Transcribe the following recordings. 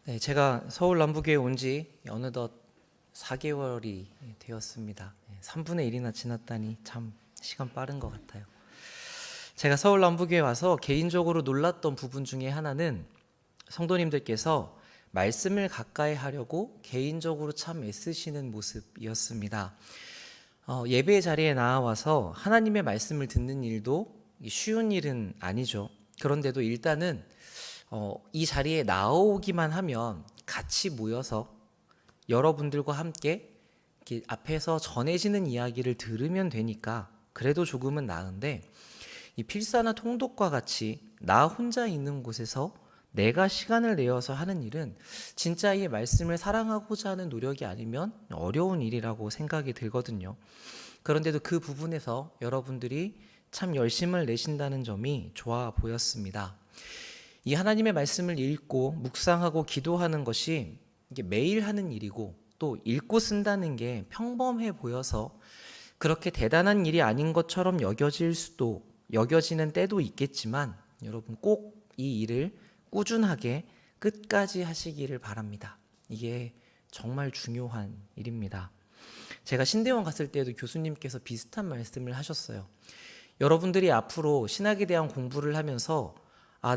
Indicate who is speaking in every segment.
Speaker 1: 네, 제가 서울 남부교회 온 지 어느덧 4개월이 되었습니다. 3분의 1이나 지났다니 참 시간 빠른 것 같아요. 제가 서울 남부교회 와서 개인적으로 놀랐던 부분 중에 하나는 성도님들께서 말씀을 가까이 하려고 개인적으로 참 애쓰시는 모습이었습니다. 예배 자리에 나와서 하나님의 말씀을 듣는 일도 쉬운 일은 아니죠. 그런데도 일단은 이 자리에 나오기만 하면 같이 모여서 여러분들과 함께 이렇게 앞에서 전해지는 이야기를 들으면 되니까 그래도 조금은 나은데, 이 필사나 통독과 같이 나 혼자 있는 곳에서 내가 시간을 내어서 하는 일은 진짜 이 말씀을 사랑하고자 하는 노력이 아니면 어려운 일이라고 생각이 들거든요. 그런데도 그 부분에서 여러분들이 참 열심을 내신다는 점이 좋아 보였습니다. 이 하나님의 말씀을 읽고 묵상하고 기도하는 것이 이게 매일 하는 일이고, 또 읽고 쓴다는 게 평범해 보여서 그렇게 대단한 일이 아닌 것처럼 여겨지는 때도 있겠지만, 여러분 꼭 이 일을 꾸준하게 끝까지 하시기를 바랍니다. 이게 정말 중요한 일입니다. 제가 신대원 갔을 때도 교수님께서 비슷한 말씀을 하셨어요. 여러분들이 앞으로 신학에 대한 공부를 하면서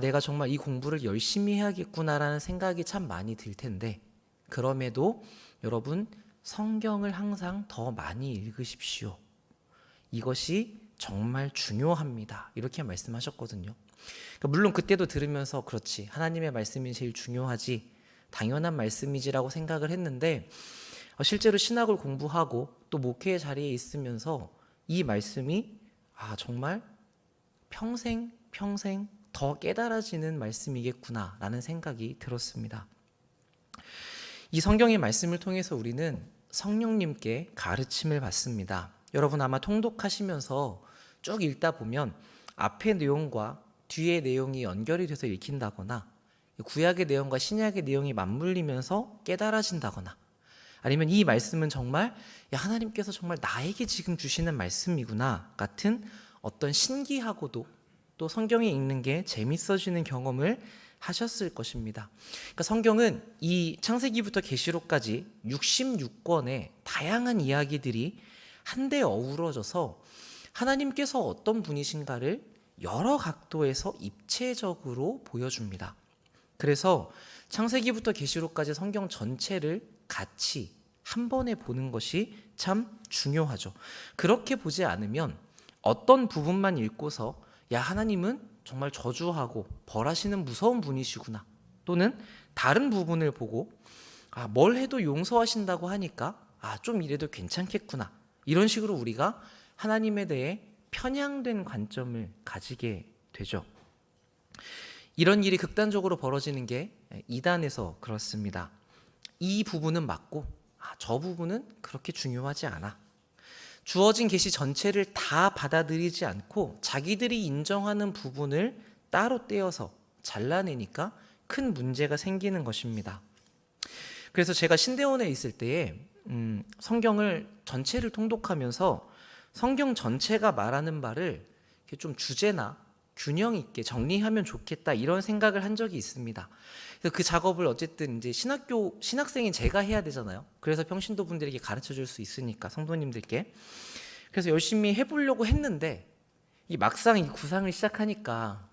Speaker 1: 내가 정말 이 공부를 열심히 해야겠구나라는 생각이 참 많이 들 텐데, 그럼에도 여러분 성경을 항상 더 많이 읽으십시오. 이것이 정말 중요합니다. 이렇게 말씀하셨거든요. 그러니까 물론 그때도 들으면서 그렇지, 하나님의 말씀이 제일 중요하지, 당연한 말씀이지라고 생각을 했는데, 실제로 신학을 공부하고 또 목회의 자리에 있으면서 이 말씀이 정말 평생 더 깨달아지는 말씀이겠구나라는 생각이 들었습니다. 이 성경의 말씀을 통해서 우리는 성령님께 가르침을 받습니다. 여러분 아마 통독하시면서 쭉 읽다 보면 앞의 내용과 뒤의 내용이 연결이 돼서 읽힌다거나, 구약의 내용과 신약의 내용이 맞물리면서 깨달아진다거나, 아니면 이 말씀은 정말 하나님께서 정말 나에게 지금 주시는 말씀이구나 같은 어떤 신기하고도 또 성경에 읽는 게 재밌어지는 경험을 하셨을 것입니다. 그러니까 성경은 이 창세기부터 계시록까지 66권의 다양한 이야기들이 한데 어우러져서 하나님께서 어떤 분이신가를 여러 각도에서 입체적으로 보여줍니다. 그래서 창세기부터 계시록까지 성경 전체를 같이 한 번에 보는 것이 참 중요하죠. 그렇게 보지 않으면 어떤 부분만 읽고서 하나님은 정말 저주하고 벌하시는 무서운 분이시구나, 또는 다른 부분을 보고 뭘 해도 용서하신다고 하니까 좀 이래도 괜찮겠구나, 이런 식으로 우리가 하나님에 대해 편향된 관점을 가지게 되죠. 이런 일이 극단적으로 벌어지는 게 이단에서 그렇습니다. 이 부분은 맞고 저 부분은 그렇게 중요하지 않아, 주어진 계시 전체를 다 받아들이지 않고 자기들이 인정하는 부분을 따로 떼어서 잘라내니까 큰 문제가 생기는 것입니다. 그래서 제가 신대원에 있을 때에 성경을 전체를 통독하면서 성경 전체가 말하는 바를 좀 주제나 균형 있게 정리하면 좋겠다, 이런 생각을 한 적이 있습니다. 그래서 그 작업을 어쨌든 이제 신학생인 제가 해야 되잖아요. 그래서 평신도 분들에게 가르쳐 줄 수 있으니까, 성도님들께. 그래서 열심히 해보려고 했는데, 막상 이 구상을 시작하니까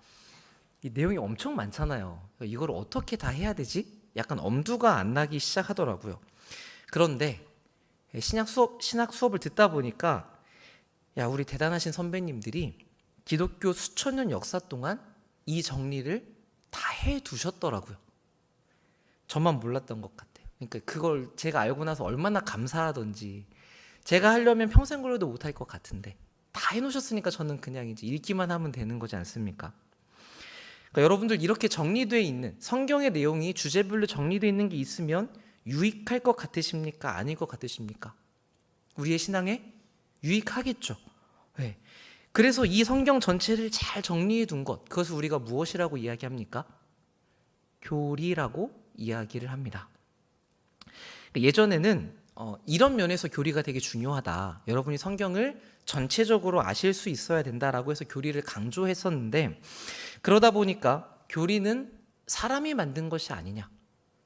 Speaker 1: 이 내용이 엄청 많잖아요. 이걸 어떻게 다 해야 되지? 약간 엄두가 안 나기 시작하더라고요. 그런데 신학 수업을 듣다 보니까 우리 대단하신 선배님들이 기독교 수천 년 역사 동안 이 정리를 다 해두셨더라고요. 저만 몰랐던 것 같아요. 그러니까 그걸 제가 알고 나서 얼마나 감사하던지, 제가 하려면 평생 걸려도 못할 것 같은데 다 해놓으셨으니까 저는 그냥 이제 읽기만 하면 되는 거지 않습니까? 그러니까 여러분들 이렇게 정리되어 있는 성경의 내용이 주제별로 정리되어 있는 게 있으면 유익할 것 같으십니까? 아닐 것 같으십니까? 우리의 신앙에 유익하겠죠. 네. 그래서 이 성경 전체를 잘 정리해 둔 것, 그것을 우리가 무엇이라고 이야기합니까? 교리라고 이야기를 합니다. 예전에는 이런 면에서 교리가 되게 중요하다, 여러분이 성경을 전체적으로 아실 수 있어야 된다라고 해서 교리를 강조했었는데, 그러다 보니까 교리는 사람이 만든 것이 아니냐,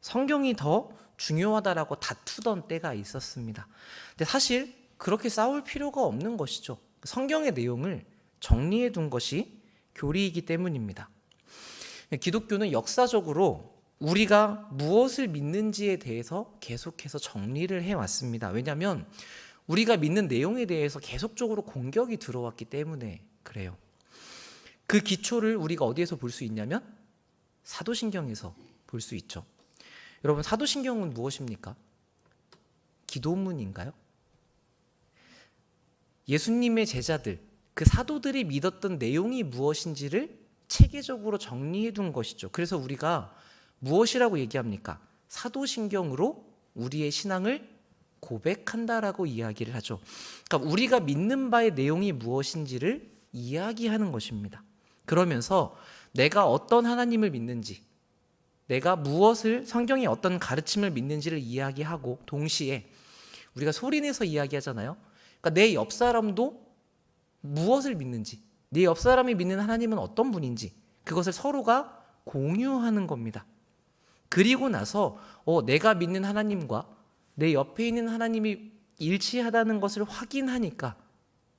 Speaker 1: 성경이 더 중요하다라고 다투던 때가 있었습니다. 근데 사실 그렇게 싸울 필요가 없는 것이죠. 성경의 내용을 정리해 둔 것이 교리이기 때문입니다. 기독교는 역사적으로 우리가 무엇을 믿는지에 대해서 계속해서 정리를 해왔습니다. 왜냐하면 우리가 믿는 내용에 대해서 계속적으로 공격이 들어왔기 때문에 그래요. 그 기초를 우리가 어디에서 볼 수 있냐면 사도신경에서 볼 수 있죠. 여러분, 사도신경은 무엇입니까? 기도문인가요? 예수님의 제자들, 그 사도들이 믿었던 내용이 무엇인지를 체계적으로 정리해 둔 것이죠. 그래서 우리가 무엇이라고 얘기합니까? 사도신경으로 우리의 신앙을 고백한다라고 이야기를 하죠. 그러니까 우리가 믿는 바의 내용이 무엇인지를 이야기하는 것입니다. 그러면서 내가 어떤 하나님을 믿는지, 내가 무엇을, 성경의 어떤 가르침을 믿는지를 이야기하고, 동시에 우리가 소리내서 이야기하잖아요. 그러니까 내 옆 사람도 무엇을 믿는지, 내 옆 사람이 믿는 하나님은 어떤 분인지 그것을 서로가 공유하는 겁니다. 그리고 나서 내가 믿는 하나님과 내 옆에 있는 하나님이 일치하다는 것을 확인하니까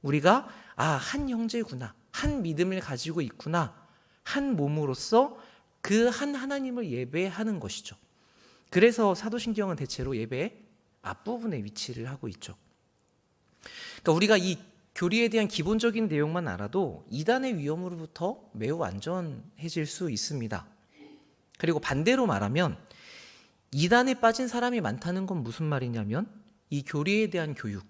Speaker 1: 우리가 한 형제구나, 한 믿음을 가지고 있구나, 한 몸으로서 그 한 하나님을 예배하는 것이죠. 그래서 사도신경은 대체로 예배의 앞부분에 위치를 하고 있죠. 그러니까 우리가 이 교리에 대한 기본적인 내용만 알아도 이단의 위험으로부터 매우 안전해질 수 있습니다. 그리고 반대로 말하면 이단에 빠진 사람이 많다는 건 무슨 말이냐면 이 교리에 대한 교육,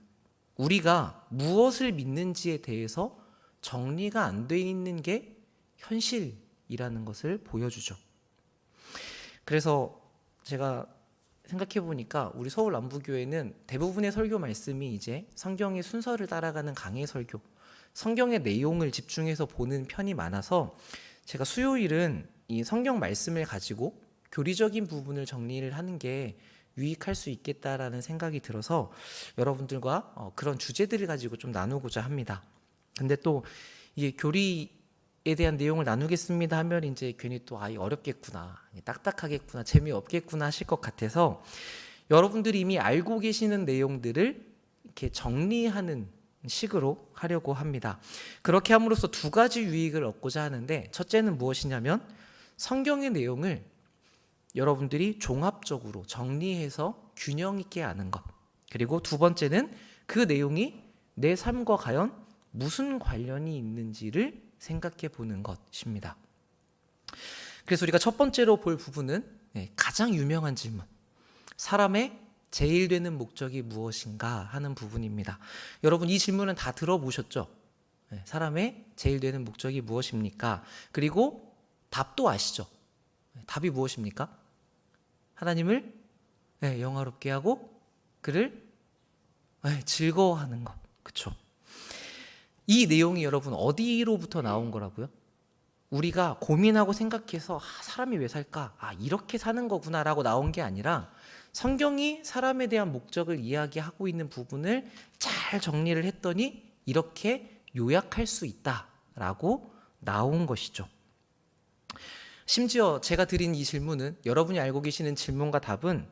Speaker 1: 우리가 무엇을 믿는지에 대해서 정리가 안 돼 있는 게 현실이라는 것을 보여주죠. 그래서 제가 생각해 보니까 우리 서울 남부교회는 대부분의 설교 말씀이 이제 성경의 순서를 따라가는 강해 설교, 성경의 내용을 집중해서 보는 편이 많아서 제가 수요일은 이 성경 말씀을 가지고 교리적인 부분을 정리를 하는 게 유익할 수 있겠다라는 생각이 들어서 여러분들과 그런 주제들을 가지고 좀 나누고자 합니다. 근데 또 이게 교리에 대한 내용을 나누겠습니다 하면 이제 괜히 또 어렵겠구나, 딱딱하겠구나, 재미없겠구나 하실 것 같아서 여러분들이 이미 알고 계시는 내용들을 이렇게 정리하는 식으로 하려고 합니다. 그렇게 함으로써 두 가지 유익을 얻고자 하는데, 첫째는 무엇이냐면 성경의 내용을 여러분들이 종합적으로 정리해서 균형 있게 아는 것, 그리고 두 번째는 그 내용이 내 삶과 과연 무슨 관련이 있는지를 생각해 보는 것입니다. 그래서 우리가 첫 번째로 볼 부분은 가장 유명한 질문, 사람의 제일 되는 목적이 무엇인가 하는 부분입니다. 여러분, 이 질문은 다 들어보셨죠? 사람의 제일 되는 목적이 무엇입니까? 그리고 답도 아시죠? 답이 무엇입니까? 하나님을 영화롭게 하고 그를 즐거워하는 것. 그렇죠? 이 내용이 여러분 어디로부터 나온 거라고요? 우리가 고민하고 생각해서 사람이 왜 살까? 이렇게 사는 거구나라고 나온 게 아니라 성경이 사람에 대한 목적을 이야기하고 있는 부분을 잘 정리를 했더니 이렇게 요약할 수 있다라고 나온 것이죠. 심지어 제가 드린 이 질문은, 여러분이 알고 계시는 질문과 답은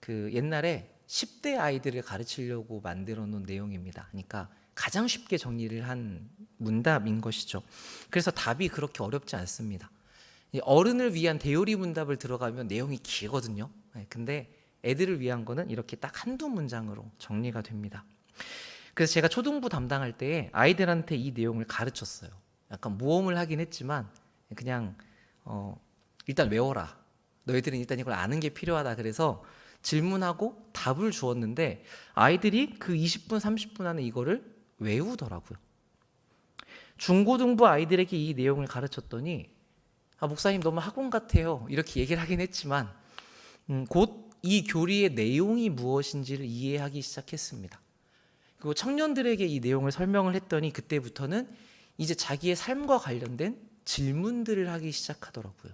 Speaker 1: 그 옛날에 10대 아이들을 가르치려고 만들어 놓은 내용입니다. 그러니까 가장 쉽게 정리를 한 문답인 것이죠. 그래서 답이 그렇게 어렵지 않습니다. 어른을 위한 대요리 문답을 들어가면 내용이 길거든요. 근데 애들을 위한 거는 이렇게 딱 한두 문장으로 정리가 됩니다. 그래서 제가 초등부 담당할 때 아이들한테 이 내용을 가르쳤어요. 약간 모험을 하긴 했지만 그냥 일단 외워라. 너희들은 일단 이걸 아는 게 필요하다. 그래서 질문하고 답을 주었는데 아이들이 그 20분, 30분 안에 이거를 외우더라고요. 중고등부 아이들에게 이 내용을 가르쳤더니 목사님 너무 학원 같아요. 이렇게 얘기를 하긴 했지만 곧 이 교리의 내용이 무엇인지를 이해하기 시작했습니다. 그리고 청년들에게 이 내용을 설명을 했더니 그때부터는 이제 자기의 삶과 관련된 질문들을 하기 시작하더라고요.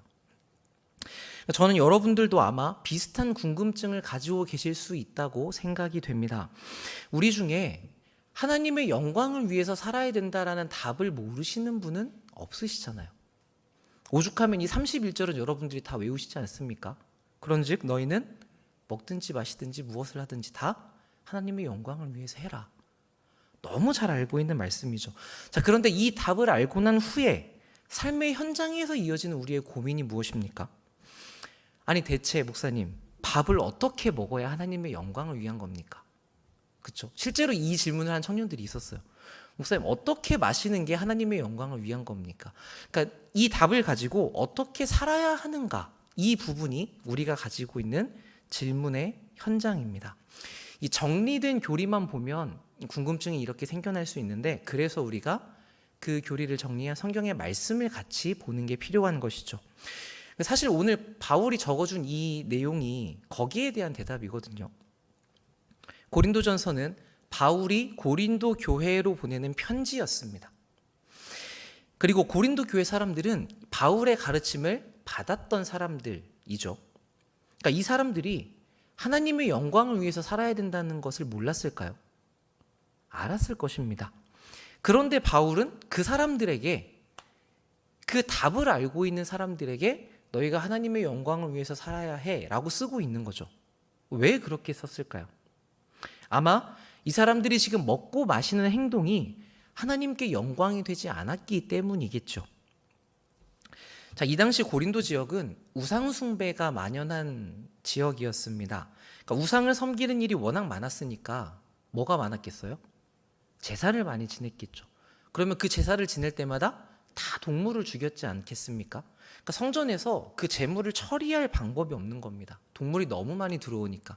Speaker 1: 저는 여러분들도 아마 비슷한 궁금증을 가지고 계실 수 있다고 생각이 됩니다. 우리 중에 하나님의 영광을 위해서 살아야 된다라는 답을 모르시는 분은 없으시잖아요. 오죽하면 이 31절은 여러분들이 다 외우시지 않습니까? 그런즉 너희는 먹든지 마시든지 무엇을 하든지 다 하나님의 영광을 위해서 해라. 너무 잘 알고 있는 말씀이죠. 자, 그런데 이 답을 알고 난 후에 삶의 현장에서 이어지는 우리의 고민이 무엇입니까? 아니 대체 목사님, 밥을 어떻게 먹어야 하나님의 영광을 위한 겁니까? 그렇죠? 실제로 이 질문을 한 청년들이 있었어요. 목사님, 어떻게 마시는 게 하나님의 영광을 위한 겁니까? 그러니까 이 답을 가지고 어떻게 살아야 하는가, 이 부분이 우리가 가지고 있는 질문의 현장입니다. 이 정리된 교리만 보면 궁금증이 이렇게 생겨날 수 있는데, 그래서 우리가 그 교리를 정리한 성경의 말씀을 같이 보는 게 필요한 것이죠. 사실 오늘 바울이 적어준 이 내용이 거기에 대한 대답이거든요. 고린도전서는 바울이 고린도 교회로 보내는 편지였습니다. 그리고 고린도 교회 사람들은 바울의 가르침을 받았던 사람들이죠. 그러니까 이 사람들이 하나님의 영광을 위해서 살아야 된다는 것을 몰랐을까요? 알았을 것입니다. 그런데 바울은 그 사람들에게, 그 답을 알고 있는 사람들에게 너희가 하나님의 영광을 위해서 살아야 해 라고 쓰고 있는 거죠. 왜 그렇게 썼을까요? 아마 이 사람들이 지금 먹고 마시는 행동이 하나님께 영광이 되지 않았기 때문이겠죠. 자, 이 당시 고린도 지역은 우상숭배가 만연한 지역이었습니다. 그러니까 우상을 섬기는 일이 워낙 많았으니까 뭐가 많았겠어요? 제사를 많이 지냈겠죠. 그러면 그 제사를 지낼 때마다 다 동물을 죽였지 않겠습니까? 그러니까 성전에서 그 제물을 처리할 방법이 없는 겁니다. 동물이 너무 많이 들어오니까.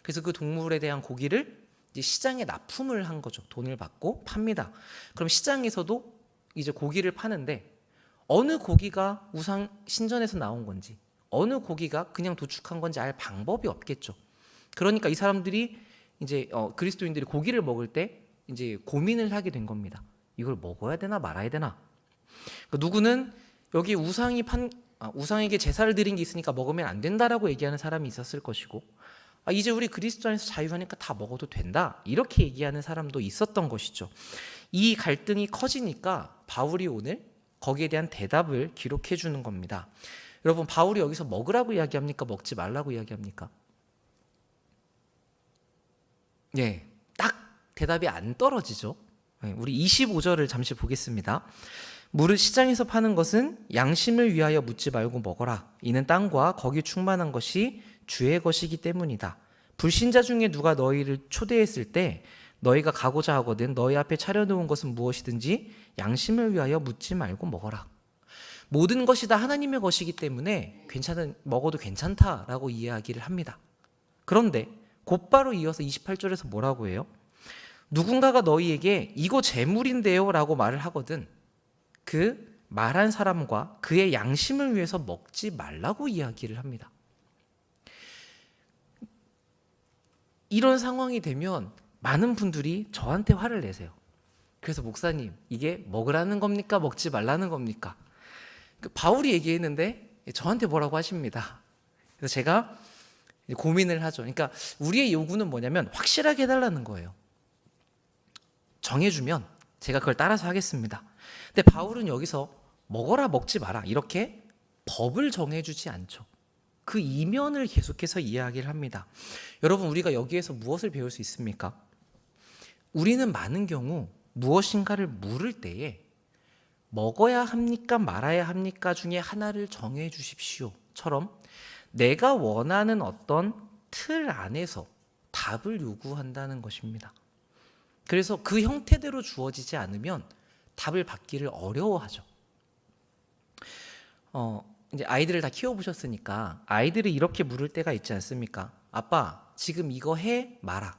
Speaker 1: 그래서 그 동물에 대한 고기를 이제 시장에 납품을 한 거죠. 돈을 받고 팝니다. 그럼 시장에서도 이제 고기를 파는데 어느 고기가 우상 신전에서 나온 건지, 어느 고기가 그냥 도축한 건지 알 방법이 없겠죠. 그러니까 이 사람들이 이제 그리스도인들이 고기를 먹을 때 이제 고민을 하게 된 겁니다. 이걸 먹어야 되나 말아야 되나. 그러니까 누구는 여기 우상에게 제사를 드린 게 있으니까 먹으면 안 된다라고 얘기하는 사람이 있었을 것이고, 이제 우리 그리스도 안에서 자유하니까 다 먹어도 된다, 이렇게 얘기하는 사람도 있었던 것이죠. 이 갈등이 커지니까 바울이 오늘 거기에 대한 대답을 기록해 주는 겁니다. 여러분, 바울이 여기서 먹으라고 이야기합니까? 먹지 말라고 이야기합니까? 예, 딱 대답이 안 떨어지죠. 우리 25절을 잠시 보겠습니다. 무릇 시장에서 파는 것은 양심을 위하여 묻지 말고 먹어라. 이는 땅과 거기 충만한 것이 주의 것이기 때문이다. 불신자 중에 누가 너희를 초대했을 때 너희가 가고자 하거든 너희 앞에 차려놓은 것은 무엇이든지 양심을 위하여 묻지 말고 먹어라. 모든 것이 다 하나님의 것이기 때문에 먹어도 괜찮다라고 이야기를 합니다. 그런데 곧바로 이어서 28절에서 뭐라고 해요? 누군가가 너희에게 이거 재물인데요 라고 말을 하거든 그 말한 사람과 그의 양심을 위해서 먹지 말라고 이야기를 합니다. 이런 상황이 되면 많은 분들이 저한테 화를 내세요. 그래서 목사님, 이게 먹으라는 겁니까? 먹지 말라는 겁니까? 바울이 얘기했는데 저한테 뭐라고 하십니다. 그래서 제가 고민을 하죠. 그러니까 우리의 요구는 뭐냐면 확실하게 해달라는 거예요. 정해주면 제가 그걸 따라서 하겠습니다. 근데 바울은 여기서 먹어라 먹지 마라 이렇게 법을 정해주지 않죠. 그 이면을 계속해서 이야기를 합니다. 여러분, 우리가 여기에서 무엇을 배울 수 있습니까? 우리는 많은 경우 무엇인가를 물을 때에 먹어야 합니까 말아야 합니까 중에 하나를 정해 주십시오처럼 내가 원하는 어떤 틀 안에서 답을 요구한다는 것입니다. 그래서 그 형태대로 주어지지 않으면 답을 받기를 어려워하죠. 이제 아이들을 다 키워보셨으니까 아이들이 이렇게 물을 때가 있지 않습니까? 아빠, 지금 이거 해? 마라.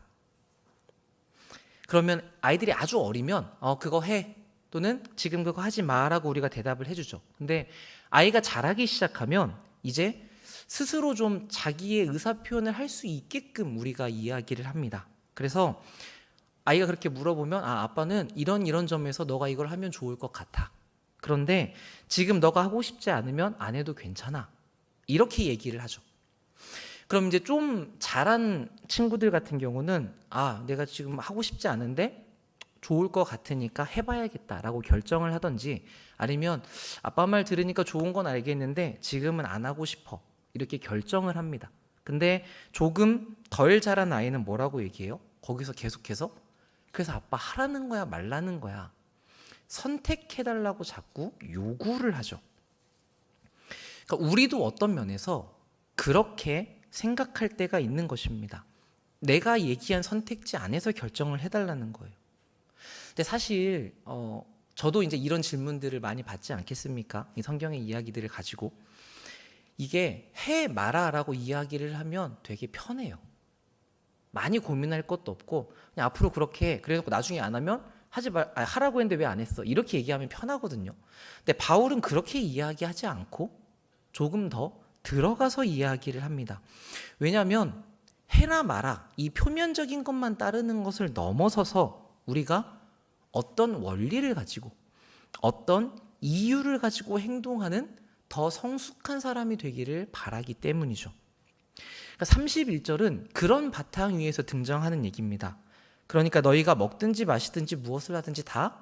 Speaker 1: 그러면 아이들이 아주 어리면 그거 해 또는 지금 그거 하지 마라고 우리가 대답을 해주죠. 근데 아이가 자라기 시작하면 이제 스스로 좀 자기의 의사 표현을 할 수 있게끔 우리가 이야기를 합니다. 그래서 아이가 그렇게 물어보면 아빠는 이런 점에서 너가 이걸 하면 좋을 것 같아. 그런데 지금 너가 하고 싶지 않으면 안 해도 괜찮아. 이렇게 얘기를 하죠. 그럼 이제 좀 자란 친구들 같은 경우는 내가 지금 하고 싶지 않은데 좋을 것 같으니까 해봐야겠다라고 결정을 하든지, 아니면 아빠 말 들으니까 좋은 건 알겠는데 지금은 안 하고 싶어 이렇게 결정을 합니다. 근데 조금 덜 자란 아이는 뭐라고 얘기해요? 거기서 계속해서 그래서 아빠 하라는 거야 말라는 거야 선택해달라고 자꾸 요구를 하죠. 그러니까 우리도 어떤 면에서 그렇게 생각할 때가 있는 것입니다. 내가 얘기한 선택지 안에서 결정을 해달라는 거예요. 근데 사실 저도 이제 이런 질문들을 많이 받지 않겠습니까? 이 성경의 이야기들을 가지고 이게 해 마라라고 이야기를 하면 되게 편해요. 많이 고민할 것도 없고 그냥 앞으로 그렇게 그래놓고 나중에 안 하면 하라고 했는데 왜 안 했어? 이렇게 얘기하면 편하거든요. 근데 바울은 그렇게 이야기하지 않고 조금 더 들어가서 이야기를 합니다. 왜냐하면 해라 마라 이 표면적인 것만 따르는 것을 넘어서서 우리가 어떤 원리를 가지고 어떤 이유를 가지고 행동하는 더 성숙한 사람이 되기를 바라기 때문이죠. 그러니까 31절은 그런 바탕 위에서 등장하는 얘기입니다. 그러니까 너희가 먹든지 마시든지 무엇을 하든지 다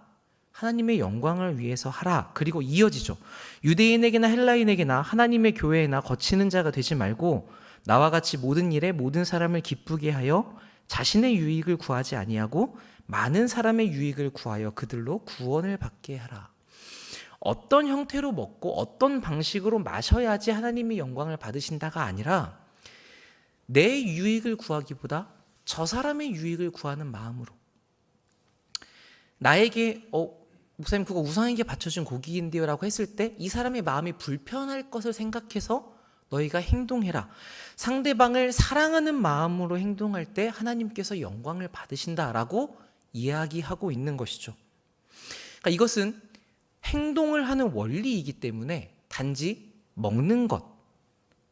Speaker 1: 하나님의 영광을 위해서 하라. 그리고 이어지죠. 유대인에게나 헬라인에게나 하나님의 교회에나 거치는 자가 되지 말고 나와 같이 모든 일에 모든 사람을 기쁘게 하여 자신의 유익을 구하지 아니하고 많은 사람의 유익을 구하여 그들로 구원을 받게 하라. 어떤 형태로 먹고 어떤 방식으로 마셔야지 하나님의 영광을 받으신다가 아니라 내 유익을 구하기보다 저 사람의 유익을 구하는 마음으로 나에게 목사님 그거 우상에게 바쳐준 고기인데요 라고 했을 때 이 사람의 마음이 불편할 것을 생각해서 너희가 행동해라. 상대방을 사랑하는 마음으로 행동할 때 하나님께서 영광을 받으신다라고 이야기하고 있는 것이죠. 그러니까 이것은 행동을 하는 원리이기 때문에 단지 먹는 것,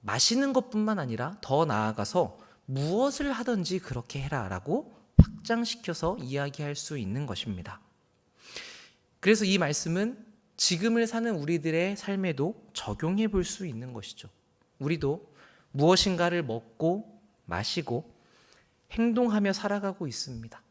Speaker 1: 마시는 것뿐만 아니라 더 나아가서 무엇을 하든지 그렇게 해라라고 확장시켜서 이야기할 수 있는 것입니다. 그래서 이 말씀은 지금을 사는 우리들의 삶에도 적용해 볼 수 있는 것이죠. 우리도 무엇인가를 먹고 마시고 행동하며 살아가고 있습니다.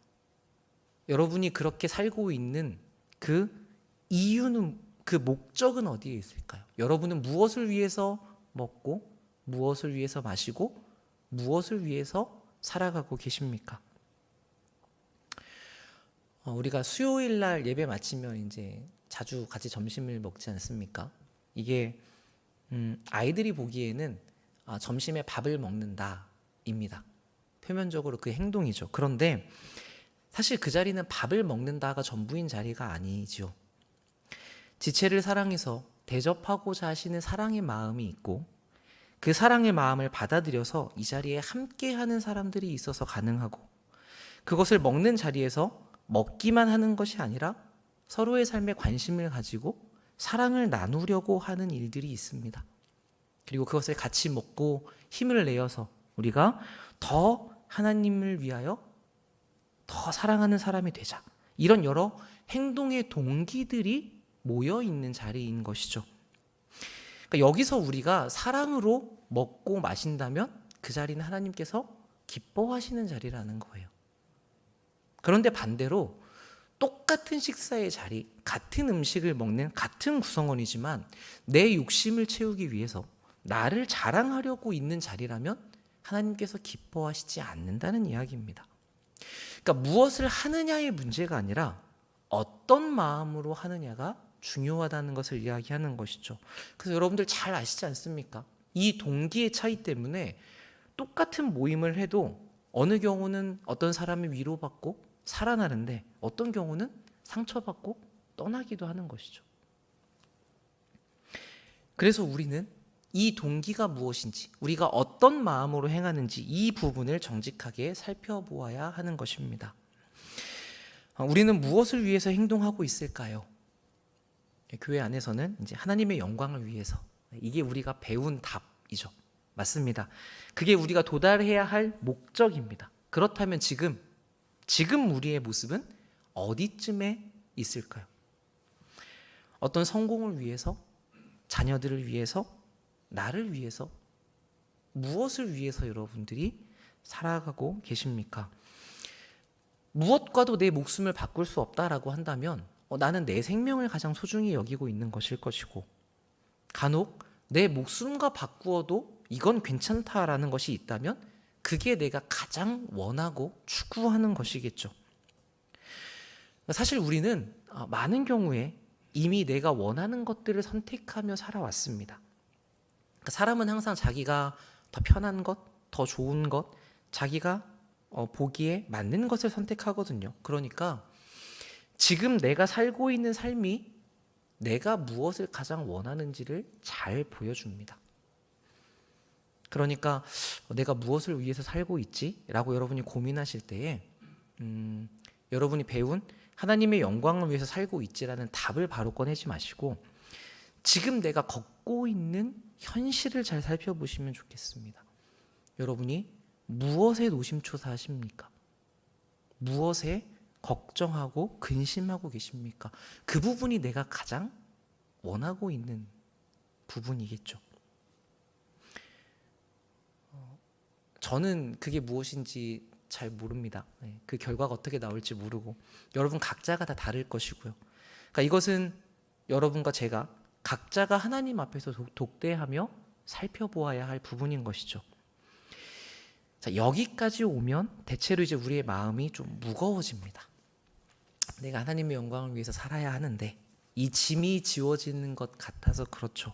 Speaker 1: 여러분이 그렇게 살고 있는 그 이유는, 그 목적은 어디에 있을까요? 여러분은 무엇을 위해서 먹고 무엇을 위해서 마시고 무엇을 위해서 살아가고 계십니까? 우리가 수요일 날 예배 마치면 이제 자주 같이 점심을 먹지 않습니까? 이게 아이들이 보기에는 점심에 밥을 먹는다입니다. 표면적으로 그 행동이죠. 그런데 사실 그 자리는 밥을 먹는다가 전부인 자리가 아니죠. 지체를 사랑해서 대접하고자 하시는 사랑의 마음이 있고 그 사랑의 마음을 받아들여서 이 자리에 함께하는 사람들이 있어서 가능하고 그것을 먹는 자리에서 먹기만 하는 것이 아니라 서로의 삶에 관심을 가지고 사랑을 나누려고 하는 일들이 있습니다. 그리고 그것을 같이 먹고 힘을 내어서 우리가 더 하나님을 위하여 더 사랑하는 사람이 되자. 이런 여러 행동의 동기들이 모여 있는 자리인 것이죠. 그러니까 여기서 우리가 사랑으로 먹고 마신다면 그 자리는 하나님께서 기뻐하시는 자리라는 거예요. 그런데 반대로 똑같은 식사의 자리, 같은 음식을 먹는 같은 구성원이지만 내 욕심을 채우기 위해서 나를 자랑하려고 있는 자리라면 하나님께서 기뻐하시지 않는다는 이야기입니다. 그러니까 무엇을 하느냐의 문제가 아니라 어떤 마음으로 하느냐가 중요하다는 것을 이야기하는 것이죠. 그래서 여러분들 잘 아시지 않습니까? 이 동기의 차이 때문에 똑같은 모임을 해도 어느 경우는 어떤 사람이 위로받고 살아나는데 어떤 경우는 상처받고 떠나기도 하는 것이죠. 그래서 우리는 이 동기가 무엇인지, 우리가 어떤 마음으로 행하는지 이 부분을 정직하게 살펴보아야 하는 것입니다. 우리는 무엇을 위해서 행동하고 있을까요? 교회 안에서는 이제 하나님의 영광을 위해서, 이게 우리가 배운 답이죠. 맞습니다. 그게 우리가 도달해야 할 목적입니다. 그렇다면 지금 우리의 모습은 어디쯤에 있을까요? 어떤 성공을 위해서, 자녀들을 위해서, 나를 위해서, 무엇을 위해서 여러분들이 살아가고 계십니까? 무엇과도 내 목숨을 바꿀 수 없다라고 한다면 나는 내 생명을 가장 소중히 여기고 있는 것일 것이고, 간혹 내 목숨과 바꾸어도 이건 괜찮다라는 것이 있다면 그게 내가 가장 원하고 추구하는 것이겠죠. 사실 우리는 많은 경우에 이미 내가 원하는 것들을 선택하며 살아왔습니다. 사람은 항상 자기가 더 편한 것, 더 좋은 것, 자기가 보기에 맞는 것을 선택하거든요. 그러니까 지금 내가 살고 있는 삶이 내가 무엇을 가장 원하는지를 잘 보여줍니다. 그러니까 내가 무엇을 위해서 살고 있지? 라고 여러분이 고민하실 때에 여러분이 배운 하나님의 영광을 위해서 살고 있지라는 답을 바로 꺼내지 마시고 지금 내가 걷고 있는 현실을 잘 살펴보시면 좋겠습니다. 여러분이 무엇에 노심초사하십니까? 무엇에 걱정하고 근심하고 계십니까? 그 부분이 내가 가장 원하고 있는 부분이겠죠. 저는 그게 무엇인지 잘 모릅니다. 그 결과가 어떻게 나올지 모르고 여러분 각자가 다 다를 것이고요. 그러니까 이것은 여러분과 제가 각자가 하나님 앞에서 독대하며 살펴보아야 할 부분인 것이죠. 자, 여기까지 오면 대체로 이제 우리의 마음이 좀 무거워집니다. 내가 하나님의 영광을 위해서 살아야 하는데 이 짐이 지워지는 것 같아서 그렇죠.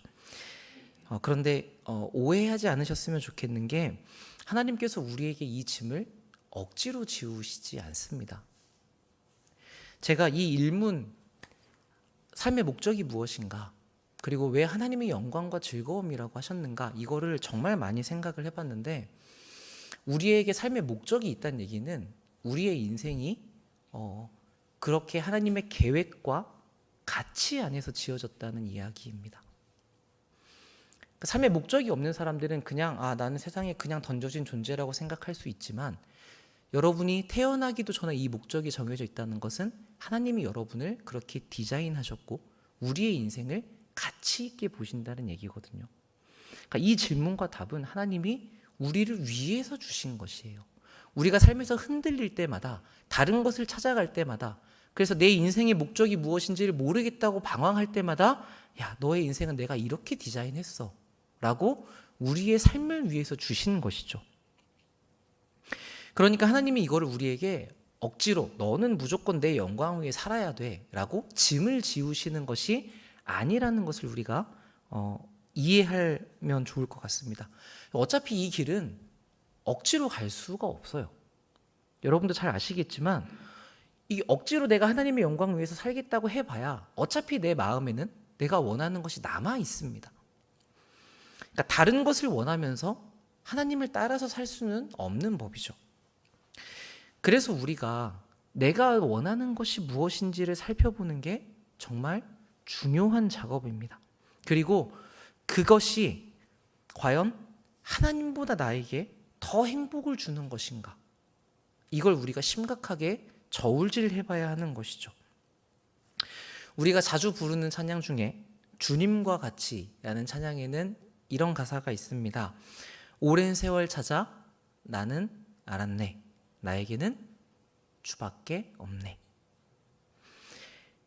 Speaker 1: 그런데 오해하지 않으셨으면 좋겠는 게 하나님께서 우리에게 이 짐을 억지로 지우시지 않습니다. 제가 이 일문 삶의 목적이 무엇인가 그리고 왜 하나님의 영광과 즐거움이라고 하셨는가 이거를 정말 많이 생각을 해봤는데 우리에게 삶의 목적이 있다는 얘기는 우리의 인생이 그렇게 하나님의 계획과 가치 안에서 지어졌다는 이야기입니다. 삶의 목적이 없는 사람들은 그냥 나는 세상에 그냥 던져진 존재라고 생각할 수 있지만 여러분이 태어나기도 전에 이 목적이 정해져 있다는 것은 하나님이 여러분을 그렇게 디자인하셨고 우리의 인생을 가치 있게 보신다는 얘기거든요. 그러니까 이 질문과 답은 하나님이 우리를 위해서 주신 것이에요. 우리가 삶에서 흔들릴 때마다 다른 것을 찾아갈 때마다 그래서 내 인생의 목적이 무엇인지를 모르겠다고 방황할 때마다 야, 너의 인생은 내가 이렇게 디자인했어 라고 우리의 삶을 위해서 주신 것이죠. 그러니까 하나님이 이거를 우리에게 억지로 너는 무조건 내 영광 위에 살아야 돼 라고 짐을 지우시는 것이 아니라는 것을 우리가 이해하면 좋을 것 같습니다. 어차피 이 길은 억지로 갈 수가 없어요. 여러분도 잘 아시겠지만 이 억지로 내가 하나님의 영광을 위해서 살겠다고 해봐야 어차피 내 마음에는 내가 원하는 것이 남아 있습니다. 그러니까 다른 것을 원하면서 하나님을 따라서 살 수는 없는 법이죠. 그래서 우리가 내가 원하는 것이 무엇인지를 살펴보는 게 정말 중요한 작업입니다. 그리고 그것이 과연 하나님보다 나에게 더 행복을 주는 것인가? 이걸 우리가 심각하게 저울질해봐야 하는 것이죠. 우리가 자주 부르는 찬양 중에 주님과 같이라는 찬양에는 이런 가사가 있습니다. 오랜 세월 찾아 나는 알았네. 나에게는 주밖에 없네.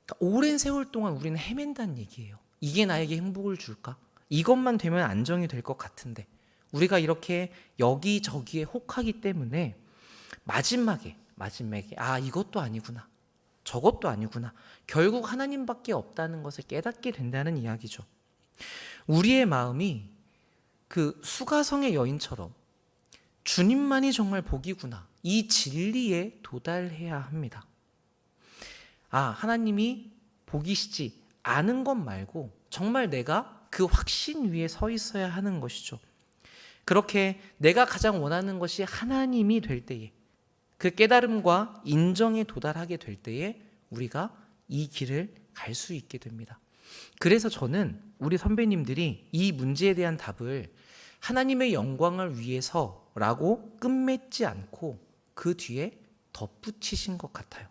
Speaker 1: 그러니까 오랜 세월 동안 우리는 헤맨다는 얘기예요. 이게 나에게 행복을 줄까? 이것만 되면 안정이 될 것 같은데 우리가 이렇게 여기저기에 혹하기 때문에 마지막에 이것도 아니구나. 저것도 아니구나. 결국 하나님밖에 없다는 것을 깨닫게 된다는 이야기죠. 우리의 마음이 그 수가성의 여인처럼 주님만이 정말 복이구나. 이 진리에 도달해야 합니다. 하나님이 복이시지 않은 것 말고 정말 내가 그 확신 위에 서 있어야 하는 것이죠. 그렇게 내가 가장 원하는 것이 하나님이 될 때에 그 깨달음과 인정에 도달하게 될 때에 우리가 이 길을 갈 수 있게 됩니다. 그래서 저는 우리 선배님들이 이 문제에 대한 답을 하나님의 영광을 위해서라고 끝맺지 않고 그 뒤에 덧붙이신 것 같아요.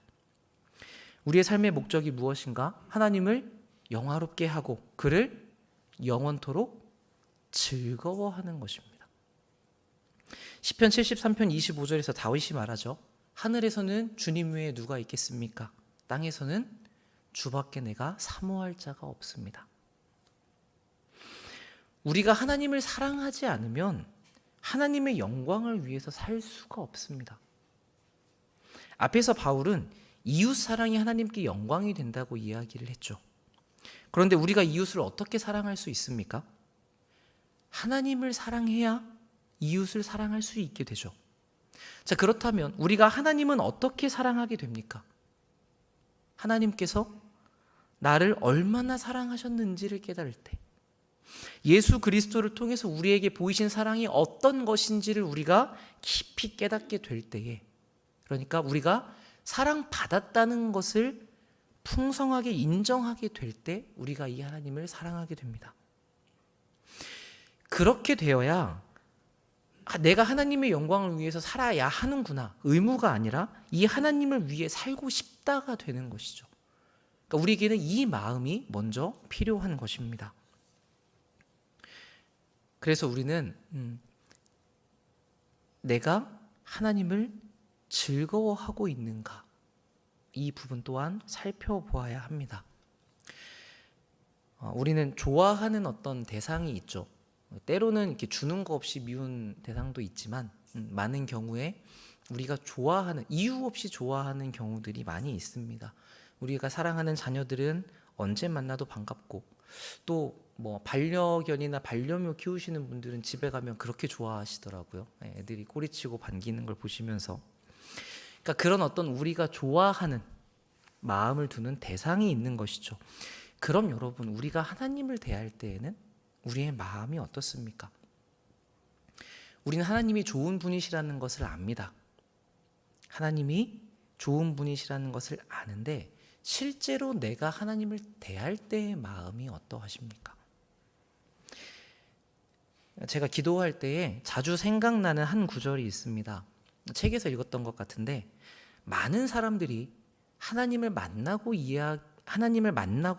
Speaker 1: 우리의 삶의 목적이 무엇인가? 하나님을 영화롭게 하고 그를 영원토록 즐거워하는 것입니다. 시편 73편 25절에서 다윗이 말하죠. 하늘에서는 주님 외에 누가 있겠습니까? 땅에서는 주밖에 내가 사모할 자가 없습니다. 우리가 하나님을 사랑하지 않으면 하나님의 영광을 위해서 살 수가 없습니다. 앞에서 바울은 이웃 사랑이 하나님께 영광이 된다고 이야기를 했죠. 그런데 우리가 이웃을 어떻게 사랑할 수 있습니까? 하나님을 사랑해야 이웃을 사랑할 수 있게 되죠. 자, 그렇다면 우리가 하나님은 어떻게 사랑하게 됩니까? 하나님께서 나를 얼마나 사랑하셨는지를 깨달을 때, 예수 그리스도를 통해서 우리에게 보이신 사랑이 어떤 것인지를 우리가 깊이 깨닫게 될 때에, 그러니까 우리가 사랑받았다는 것을 풍성하게 인정하게 될 때 우리가 이 하나님을 사랑하게 됩니다. 그렇게 되어야 내가 하나님의 영광을 위해서 살아야 하는구나, 의무가 아니라 이 하나님을 위해 살고 싶다가 되는 것이죠. 그러니까 우리에게는 이 마음이 먼저 필요한 것입니다. 그래서 우리는 내가 하나님을 즐거워하고 있는가, 이 부분 또한 살펴보아야 합니다. 우리는 좋아하는 어떤 대상이 있죠. 때로는 이렇게 주는 거 없이 미운 대상도 있지만 많은 경우에 우리가 좋아하는, 이유 없이 좋아하는 경우들이 많이 있습니다. 우리가 사랑하는 자녀들은 언제 만나도 반갑고, 또 뭐 반려견이나 반려묘 키우시는 분들은 집에 가면 그렇게 좋아하시더라고요. 애들이 꼬리치고 반기는 걸 보시면서. 그러니까 그런 어떤 우리가 좋아하는 마음을 두는 대상이 있는 것이죠. 그럼 여러분, 우리가 하나님을 대할 때에는 우리의 마음이 어떻습니까? 우리는 하나님이 좋은 분이시라는 것을 압니다. 하나님이 좋은 분이시라는 것을 아는데 실제로 내가 하나님을 대할 때의 마음이 어떠하십니까? 제가 기도할 때에 자주 생각나는 한 구절이 있습니다. 책에서 읽었던 것 같은데, 많은 사람들이 하나님을 만나고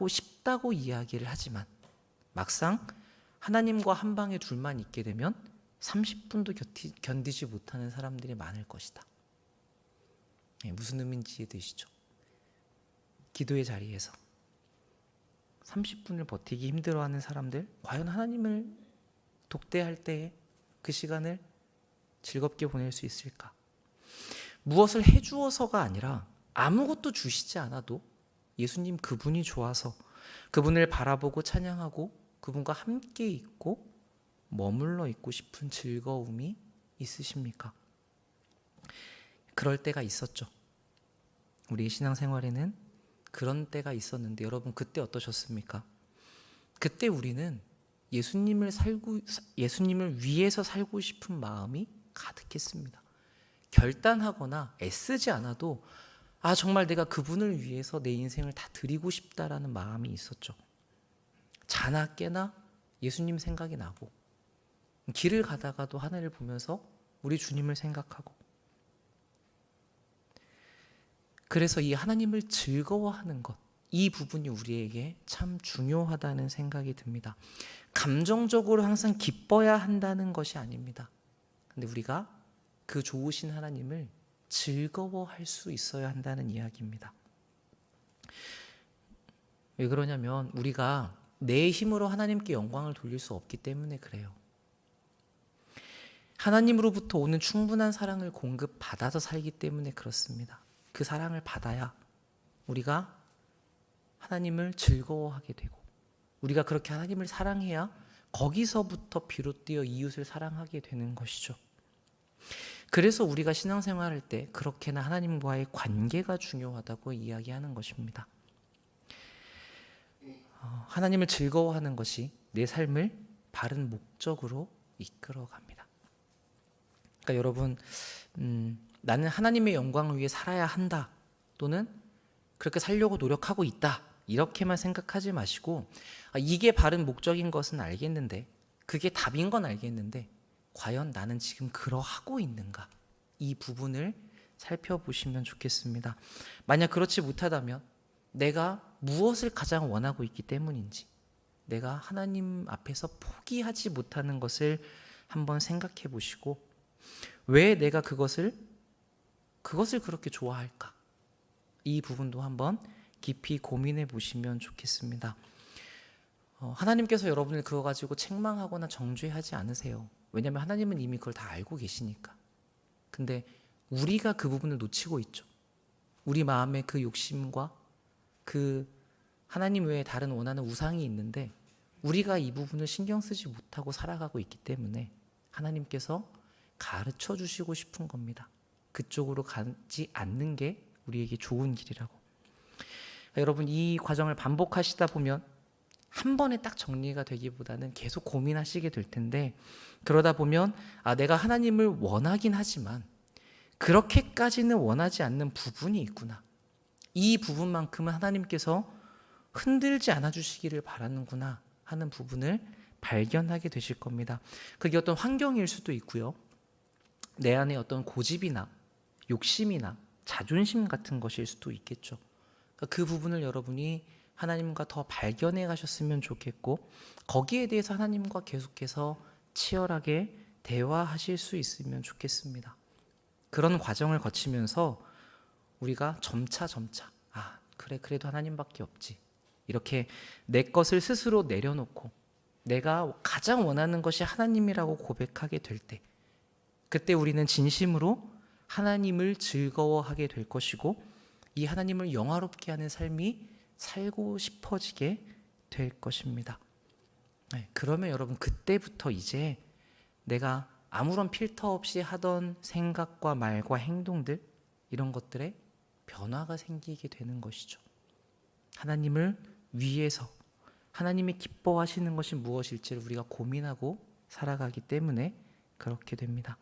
Speaker 1: 싶다고 이야기를 하지만 막상 하나님과 한 방에 둘만 있게 되면 30분도 견디지 못하는 사람들이 많을 것이다. 무슨 의미인지 이해되시죠? 기도의 자리에서 30분을 버티기 힘들어하는 사람들, 과연 하나님을 독대할 때에 그 시간을 즐겁게 보낼 수 있을까? 무엇을 해주어서가 아니라 아무것도 주시지 않아도 예수님 그분이 좋아서 그분을 바라보고 찬양하고 그분과 함께 있고 머물러 있고 싶은 즐거움이 있으십니까? 그럴 때가 있었죠. 우리의 신앙생활에는 그런 때가 있었는데, 여러분 그때 어떠셨습니까? 그때 우리는 예수님을 위해서 살고 싶은 마음이 가득했습니다. 결단하거나 애쓰지 않아도 정말 내가 그분을 위해서 내 인생을 다 드리고 싶다라는 마음이 있었죠. 자나 깨나 예수님 생각이 나고, 길을 가다가도 하늘을 보면서 우리 주님을 생각하고, 그래서 이 하나님을 즐거워하는 것, 이 부분이 우리에게 참 중요하다는 생각이 듭니다. 감정적으로 항상 기뻐야 한다는 것이 아닙니다. 근데 우리가 그 좋으신 하나님을 즐거워할 수 있어야 한다는 이야기입니다. 왜 그러냐면 우리가 내 힘으로 하나님께 영광을 돌릴 수 없기 때문에 그래요. 하나님으로부터 오는 충분한 사랑을 공급받아서 살기 때문에 그렇습니다. 그 사랑을 받아야 우리가 하나님을 즐거워하게 되고, 우리가 그렇게 하나님을 사랑해야 거기서부터 비롯되어 이웃을 사랑하게 되는 것이죠. 그래서 우리가 신앙생활할 때 그렇게나 하나님과의 관계가 중요하다고 이야기하는 것입니다. 하나님을 즐거워하는 것이 내 삶을 바른 목적으로 이끌어갑니다. 그러니까 여러분, 나는 하나님의 영광을 위해 살아야 한다, 또는 그렇게 살려고 노력하고 있다, 이렇게만 생각하지 마시고, 이게 바른 목적인 것은 알겠는데, 그게 답인 건 알겠는데 과연 나는 지금 그러하고 있는가, 이 부분을 살펴보시면 좋겠습니다. 만약 그렇지 못하다면 내가 무엇을 가장 원하고 있기 때문인지, 내가 하나님 앞에서 포기하지 못하는 것을 한번 생각해 보시고, 왜 내가 그것을 그렇게 좋아할까, 이 부분도 한번 깊이 고민해 보시면 좋겠습니다. 하나님께서 여러분을 그거 가지고 책망하거나 정죄하지 않으세요. 왜냐하면 하나님은 이미 그걸 다 알고 계시니까. 근데 우리가 그 부분을 놓치고 있죠. 우리 마음에 그 욕심과 그 하나님 외에 다른 원하는 우상이 있는데 우리가 이 부분을 신경 쓰지 못하고 살아가고 있기 때문에 하나님께서 가르쳐 주시고 싶은 겁니다. 그쪽으로 가지 않는 게 우리에게 좋은 길이라고. 여러분, 이 과정을 반복하시다 보면 한 번에 딱 정리가 되기보다는 계속 고민하시게 될 텐데, 그러다 보면 내가 하나님을 원하긴 하지만 그렇게까지는 원하지 않는 부분이 있구나. 이 부분만큼은 하나님께서 흔들지 않아 주시기를 바라는구나 하는 부분을 발견하게 되실 겁니다. 그게 어떤 환경일 수도 있고요. 내 안에 어떤 고집이나 욕심이나 자존심 같은 것일 수도 있겠죠. 그 부분을 여러분이 하나님과 더 발견해 가셨으면 좋겠고, 거기에 대해서 하나님과 계속해서 치열하게 대화하실 수 있으면 좋겠습니다. 그런 과정을 거치면서 우리가 점차 그래 그래도 하나님밖에 없지, 이렇게 내 것을 스스로 내려놓고 내가 가장 원하는 것이 하나님이라고 고백하게 될 때, 그때 우리는 진심으로 하나님을 즐거워하게 될 것이고 이 하나님을 영화롭게 하는 삶이 살고 싶어지게 될 것입니다. 그러면 여러분, 그때부터 이제 내가 아무런 필터 없이 하던 생각과 말과 행동들, 이런 것들에 변화가 생기게 되는 것이죠. 하나님을 위해서 하나님이 기뻐하시는 것이 무엇일지를 우리가 고민하고 살아가기 때문에 그렇게 됩니다.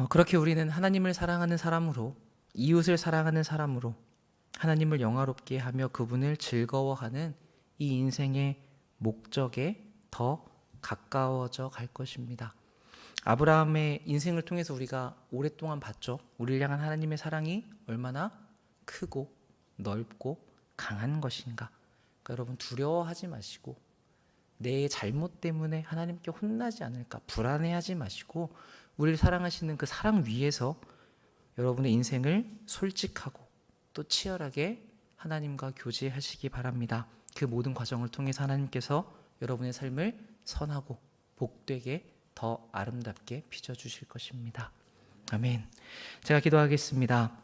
Speaker 1: 그렇게 우리는 하나님을 사랑하는 사람으로, 이웃을 사랑하는 사람으로 하나님을 영화롭게 하며 그분을 즐거워하는 이 인생의 목적에 더 가까워져 갈 것입니다. 아브라함의 인생을 통해서 우리가 오랫동안 봤죠. 우리를 향한 하나님의 사랑이 얼마나 크고 넓고 강한 것인가. 그러니까 여러분, 두려워하지 마시고 내 잘못 때문에 하나님께 혼나지 않을까 불안해하지 마시고 우리를 사랑하시는 그 사랑 위에서 여러분의 인생을 솔직하고 또 치열하게 하나님과 교제하시기 바랍니다. 그 모든 과정을 통해서 하나님께서 여러분의 삶을 선하고 복되게 더 아름답게 빚어주실 것입니다. 아멘. 제가 기도하겠습니다.